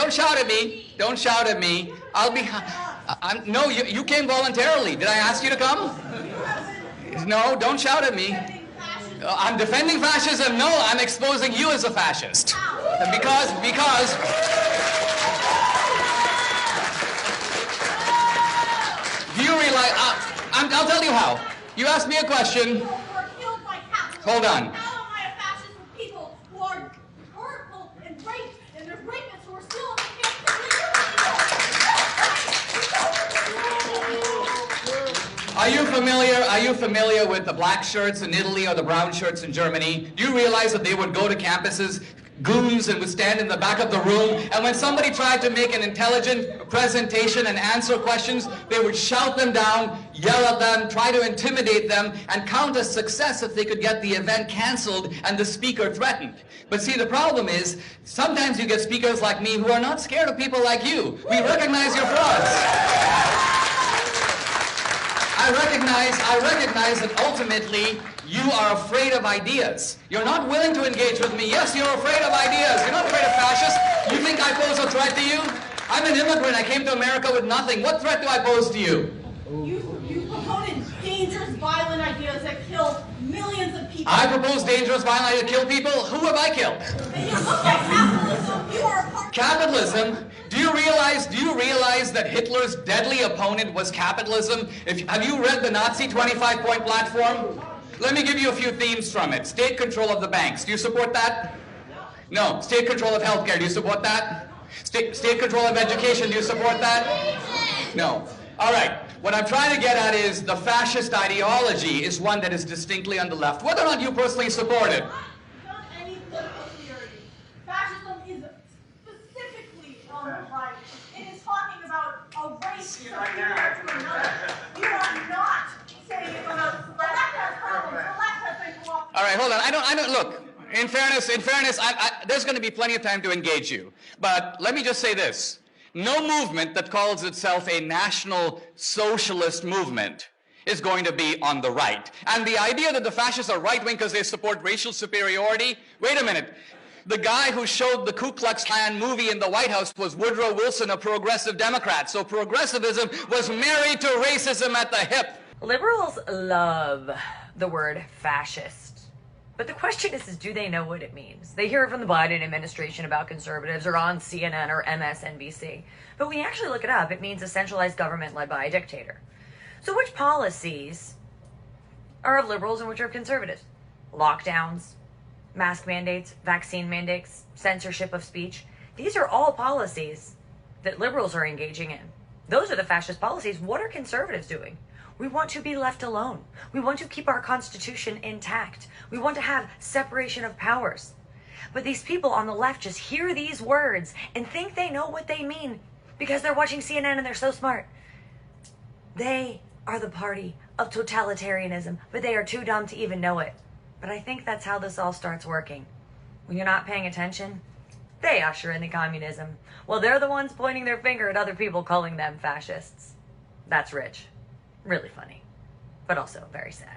don't shout at me. Don't shout at me. I'll be... no, you came voluntarily. Did I ask you to come? No, don't shout at me. I'm defending fascism. No, I'm exposing you as a fascist. Because... Do you realize... I'll tell you how. You asked me a question. Hold on. How am I a fascist with people who are hurtful and raped, and there's rapists who are still in the camp? Are you familiar with the black shirts in Italy or the brown shirts in Germany? Do you realize that they would go to campuses, goons, and would stand in the back of the room, and when somebody tried to make an intelligent presentation and answer questions, they would shout them down, yell at them, try to intimidate them, and count as success if they could get the event canceled and the speaker threatened. But see, the problem is, sometimes you get speakers like me who are not scared of people like you. We recognize your frauds. I recognize that ultimately you are afraid of ideas. You're not willing to engage with me. Yes, you're afraid of ideas. You're not afraid of fascists. You think I pose a threat to you? I'm an immigrant. I came to America with nothing. What threat do I pose to you? You promoted dangerous, violent ideas that kill millions of people. I propose dangerous, violent ideas that kill people? Who have I killed? And you look at capitalism. You are a part of capitalism? Do you realize that Hitler's deadly opponent was capitalism? Have you read the Nazi 25-point platform? Let me give you a few themes from it. State control of the banks. Do you support that? No. State control of healthcare. Do you support that? State control of education. Do you support that? No. All right. What I'm trying to get at is the fascist ideology is one that is distinctly on the left. Whether or not you personally support it. Not any political theory. Fascism is specifically on the right. It is talking about a race superior to another. You are not saying it about the left has problems. The left has been co-opted. All right, hold on. I don't look. In fairness, there's going to be plenty of time to engage you. But let me just say this. No movement that calls itself a national socialist movement is going to be on the right. And the idea that the fascists are right-wing because they support racial superiority, wait a minute. The guy who showed the Ku Klux Klan movie in the White House was Woodrow Wilson, a progressive Democrat. So progressivism was married to racism at the hip. Liberals love the word fascist. But the question is do they know what it means? They hear it from the Biden administration about conservatives or on CNN or MSNBC. But when you actually look it up, it means a centralized government led by a dictator. So which policies are of liberals and which are of conservatives? Lockdowns, mask mandates, vaccine mandates, censorship of speech. These are all policies that liberals are engaging in. Those are the fascist policies. What are conservatives doing? We want to be left alone. We want to keep our Constitution intact. We want to have separation of powers. But these people on the left just hear these words and think they know what they mean because they're watching CNN and they're so smart. They are the party of totalitarianism, but they are too dumb to even know it. But I think that's how this all starts working. When you're not paying attention, they usher in the communism. Well, they're the ones pointing their finger at other people, calling them fascists. That's rich. Really funny, but also very sad.